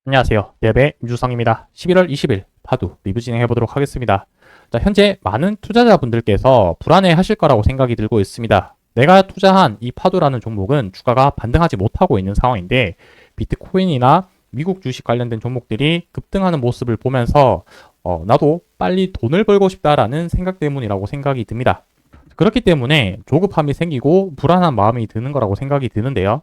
안녕하세요. 랩의 임주성입니다. 11월 20일 파두 리뷰 진행해 보도록 하겠습니다. 자, 현재 많은 투자자분들께서 불안해 하실 거라고 생각이 들고 있습니다. 내가 투자한 이 파두라는 종목은 주가가 반등하지 못하고 있는 상황인데 비트코인이나 미국 주식 관련된 종목들이 급등하는 모습을 보면서 나도 빨리 돈을 벌고 싶다라는 생각 때문이라고 생각이 듭니다. 그렇기 때문에 조급함이 생기고 불안한 마음이 드는 거라고 생각이 드는데요.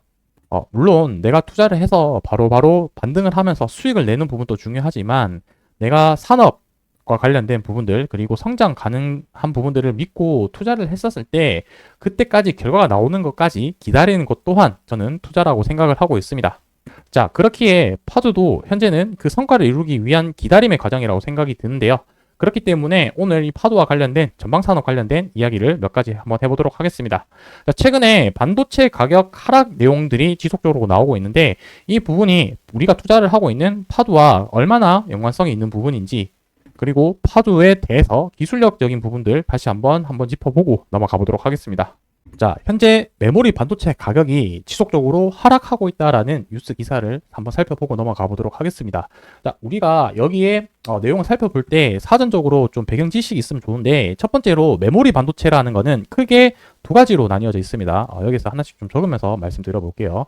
물론 내가 투자를 해서 바로바로 반등을 하면서 수익을 내는 부분도 중요하지만 내가 산업과 관련된 부분들 그리고 성장 가능한 부분들을 믿고 투자를 했었을 때 그때까지 결과가 나오는 것까지 기다리는 것 또한 저는 투자라고 생각을 하고 있습니다. 자, 그렇기에 파두도 현재는 그 성과를 이루기 위한 기다림의 과정이라고 생각이 드는데요. 그렇기 때문에 오늘 이 파도와 관련된 전방산업 관련된 이야기를 몇 가지 한번 해보도록 하겠습니다. 자, 최근에 반도체 가격 하락 내용들이 지속적으로 나오고 있는데 이 부분이 우리가 투자를 하고 있는 파도와 얼마나 연관성이 있는 부분인지 그리고 파도에 대해서 기술력적인 부분들 다시 한번 짚어보고 넘어가 보도록 하겠습니다. 자, 현재 메모리 반도체 가격이 지속적으로 하락하고 있다라는 뉴스 기사를 한번 살펴보고 넘어가 보도록 하겠습니다. 자, 우리가 여기에 내용을 살펴볼 때 사전적으로 좀 배경 지식이 있으면 좋은데 첫 번째로 메모리 반도체라는 거는 크게 두 가지로 나뉘어져 있습니다. 여기서 하나씩 좀 적으면서 말씀드려 볼게요.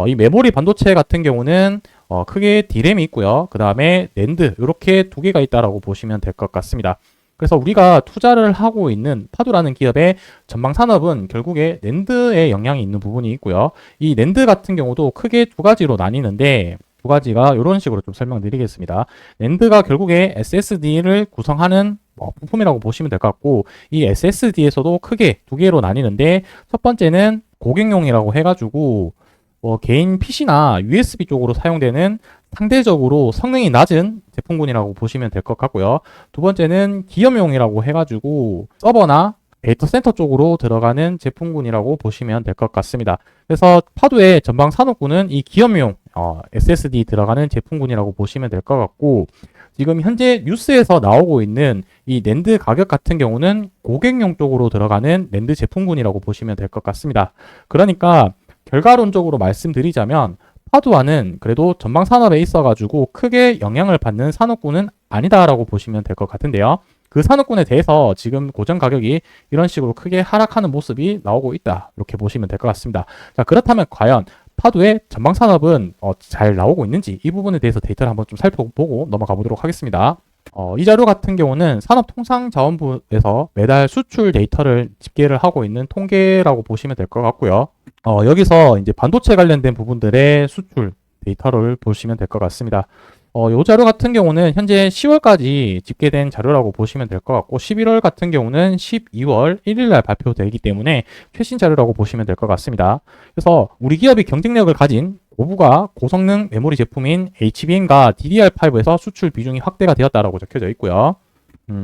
이 메모리 반도체 같은 경우는 크게 D램이 있고요. 그 다음에 낸드 이렇게 두 개가 있다라고 보시면 될 것 같습니다. 그래서 우리가 투자를 하고 있는 파두라는 기업의 전방 산업은 결국에 낸드에 영향이 있는 부분이 있고요. 이 낸드 같은 경우도 크게 두 가지로 나뉘는데 두 가지가 이런 식으로 좀 설명드리겠습니다. 낸드가 결국에 SSD를 구성하는 부품이라고 보시면 될 것 같고 이 SSD에서도 크게 두 개로 나뉘는데 첫 번째는 고객용이라고 해가지고 개인 PC나 USB 쪽으로 사용되는 상대적으로 성능이 낮은 제품군이라고 보시면 될 것 같고요. 두 번째는 기업용이라고 해가지고 서버나 데이터 센터 쪽으로 들어가는 제품군이라고 보시면 될 것 같습니다. 그래서 파두의 전방 산업군은 이 기업용 SSD 들어가는 제품군이라고 보시면 될 것 같고 지금 현재 뉴스에서 나오고 있는 이 낸드 가격 같은 경우는 고객용 쪽으로 들어가는 낸드 제품군이라고 보시면 될 것 같습니다. 그러니까 결과론적으로 말씀드리자면 파두와는 그래도 전방 산업에 있어가지고 크게 영향을 받는 산업군은 아니다라고 보시면 될 것 같은데요. 그 산업군에 대해서 지금 고정 가격이 이런 식으로 크게 하락하는 모습이 나오고 있다. 이렇게 보시면 될 것 같습니다. 자, 그렇다면 과연 파두의 전방 산업은 잘 나오고 있는지 이 부분에 대해서 데이터를 한번 좀 살펴보고 넘어가 보도록 하겠습니다. 이 자료 같은 경우는 산업통상자원부에서 매달 수출 데이터를 집계를 하고 있는 통계라고 보시면 될 것 같고요. 여기서 이제 반도체 관련된 부분들의 수출 데이터를 보시면 될 것 같습니다. 이 자료 같은 경우는 현재 10월까지 집계된 자료라고 보시면 될 것 같고 11월 같은 경우는 12월 1일 날 발표되기 때문에 최신 자료라고 보시면 될 것 같습니다. 그래서 우리 기업이 경쟁력을 가진 고부가 고성능 메모리 제품인 HBM과 DDR5에서 수출 비중이 확대가 되었다라고 적혀져 있고요.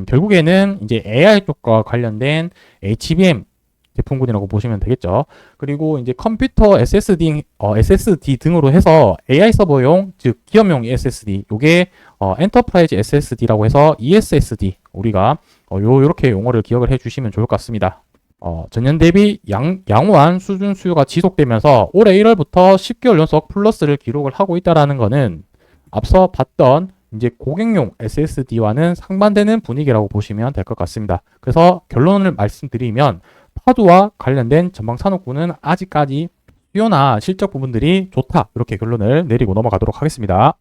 결국에는 이제 AI 쪽과 관련된 HBM 제품군이라고 보시면 되겠죠. 그리고 이제 컴퓨터 SSD 등으로 해서 AI 서버용, 즉 기업용 SSD, 요게 엔터프라이즈 SSD라고 해서 ESSD 우리가 요렇게 용어를 기억을 해주시면 좋을 것 같습니다. 전년 대비 양호한 수준 수요가 지속되면서 올해 1월부터 10개월 연속 플러스를 기록을 하고 있다라는 것은 앞서 봤던 이제 고객용 SSD와는 상반되는 분위기라고 보시면 될 것 같습니다. 그래서 결론을 말씀드리면 파두와 관련된 전방 산업군은 아직까지 수요나 실적 부분들이 좋다 이렇게 결론을 내리고 넘어가도록 하겠습니다.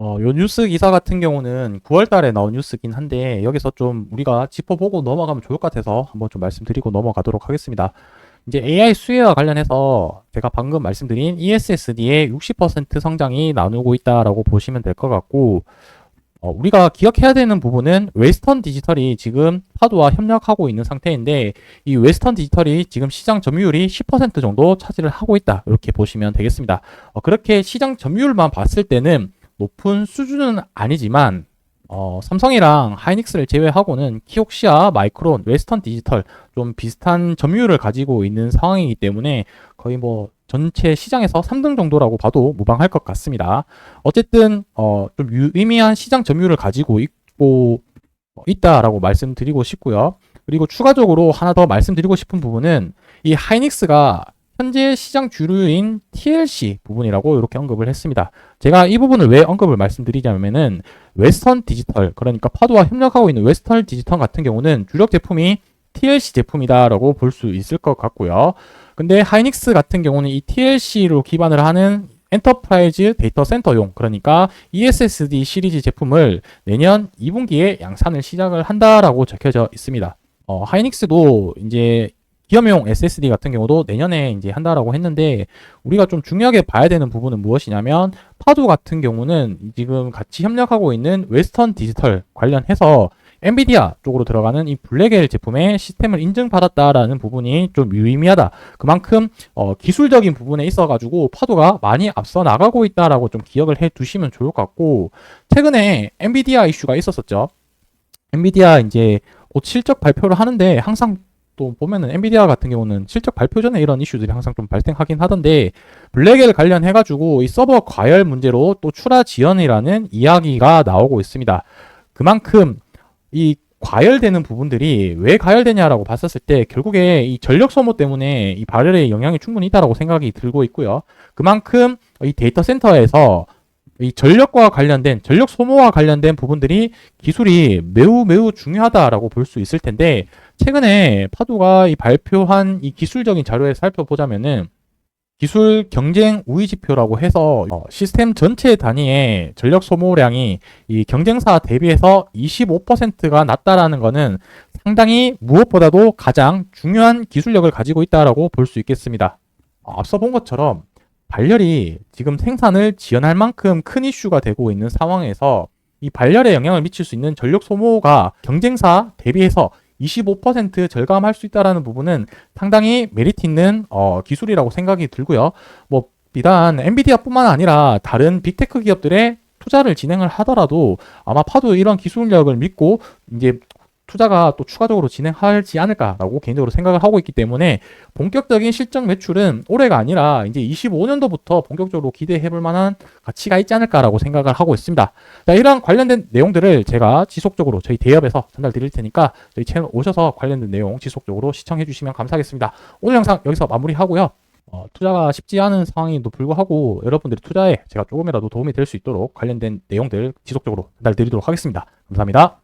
요 뉴스 기사 같은 경우는 9월 달에 나온 뉴스긴 한데 여기서 좀 우리가 짚어보고 넘어가면 좋을 것 같아서 한번 좀 말씀드리고 넘어가도록 하겠습니다. 이제 AI 수혜와 관련해서 제가 방금 말씀드린 ESSD의 60% 성장이 나누고 있다라고 보시면 될 것 같고 우리가 기억해야 되는 부분은 웨스턴 디지털이 지금 파두와 협력하고 있는 상태인데 이 웨스턴 디지털이 지금 시장 점유율이 10% 정도 차지를 하고 있다 이렇게 보시면 되겠습니다. 그렇게 시장 점유율만 봤을 때는 높은 수준은 아니지만 삼성이랑 하이닉스를 제외하고는 키옥시아, 마이크론, 웨스턴 디지털 좀 비슷한 점유율을 가지고 있는 상황이기 때문에 거의 뭐 전체 시장에서 3등 정도라고 봐도 무방할 것 같습니다. 어쨌든 좀 유의미한 시장 점유율을 가지고 있다라고 말씀드리고 싶고요. 그리고 추가적으로 하나 더 말씀드리고 싶은 부분은 이 하이닉스가 현재 시장 주류인 TLC 부분이라고 이렇게 언급을 했습니다. 제가 이 부분을 왜 언급을 말씀드리자면은 웨스턴 디지털, 그러니까 파도와 협력하고 있는 웨스턴 디지털 같은 경우는 주력 제품이 TLC 제품이다라고 볼 수 있을 것 같고요. 근데 하이닉스 같은 경우는 이 TLC로 기반을 하는 엔터프라이즈 데이터 센터용, 그러니까 ESSD 시리즈 제품을 내년 2분기에 양산을 시작을 한다라고 적혀져 있습니다. 하이닉스도 이제 기업용 SSD 같은 경우도 내년에 이제 한다라고 했는데, 우리가 좀 중요하게 봐야 되는 부분은 무엇이냐면, 파도 같은 경우는 지금 같이 협력하고 있는 웨스턴 디지털 관련해서 엔비디아 쪽으로 들어가는 이 블랙엘 제품의 시스템을 인증받았다라는 부분이 좀 유의미하다. 그만큼 기술적인 부분에 있어가지고 파도가 많이 앞서 나가고 있다라고 좀 기억을 해 두시면 좋을 것 같고, 최근에 엔비디아 이슈가 있었었죠. 엔비디아 이제 곧 실적 발표를 하는데, 항상 또 보면은 엔비디아 같은 경우는 실적 발표 전에 이런 이슈들이 항상 좀 발생하긴 하던데, 블랙엘 관련해가지고 이 서버 과열 문제로 또 출하 지연이라는 이야기가 나오고 있습니다. 그만큼 이 과열되는 부분들이 왜 과열되냐라고 봤었을 때 결국에 이 전력 소모 때문에 이 발열에 영향이 충분히 있다라고 생각이 들고 있고요. 그만큼 이 데이터 센터에서 이 전력과 관련된, 전력 소모와 관련된 부분들이 기술이 매우 중요하다라고 볼 수 있을 텐데, 최근에 파도가 이 발표한 이 기술적인 자료에 살펴보자면은 기술 경쟁 우위 지표라고 해서 시스템 전체 단위의 전력 소모량이 이 경쟁사 대비해서 25%가 낮다라는 것은 상당히 무엇보다도 가장 중요한 기술력을 가지고 있다라고 볼 수 있겠습니다. 앞서 본 것처럼 발열이 지금 생산을 지연할 만큼 큰 이슈가 되고 있는 상황에서 이 발열에 영향을 미칠 수 있는 전력 소모가 경쟁사 대비해서 25% 절감할 수 있다는 부분은 상당히 메리트 있는 기술이라고 생각이 들고요. 뭐 비단 엔비디아뿐만 아니라 다른 빅테크 기업들의 투자를 진행을 하더라도 아마 파도 이런 기술력을 믿고 이제 투자가 또 추가적으로 진행하지 않을까라고 개인적으로 생각을 하고 있기 때문에, 본격적인 실적 매출은 올해가 아니라 이제 25년도부터 본격적으로 기대해 볼 만한 가치가 있지 않을까라고 생각을 하고 있습니다. 자, 이런 관련된 내용들을 제가 지속적으로 저희 대업에서 전달 드릴 테니까 저희 채널 오셔서 관련된 내용 지속적으로 시청해 주시면 감사하겠습니다. 오늘 영상 여기서 마무리하고요. 투자가 쉽지 않은 상황에도 불구하고 여러분들의 투자에 제가 조금이라도 도움이 될 수 있도록 관련된 내용들 지속적으로 전달 드리도록 하겠습니다. 감사합니다.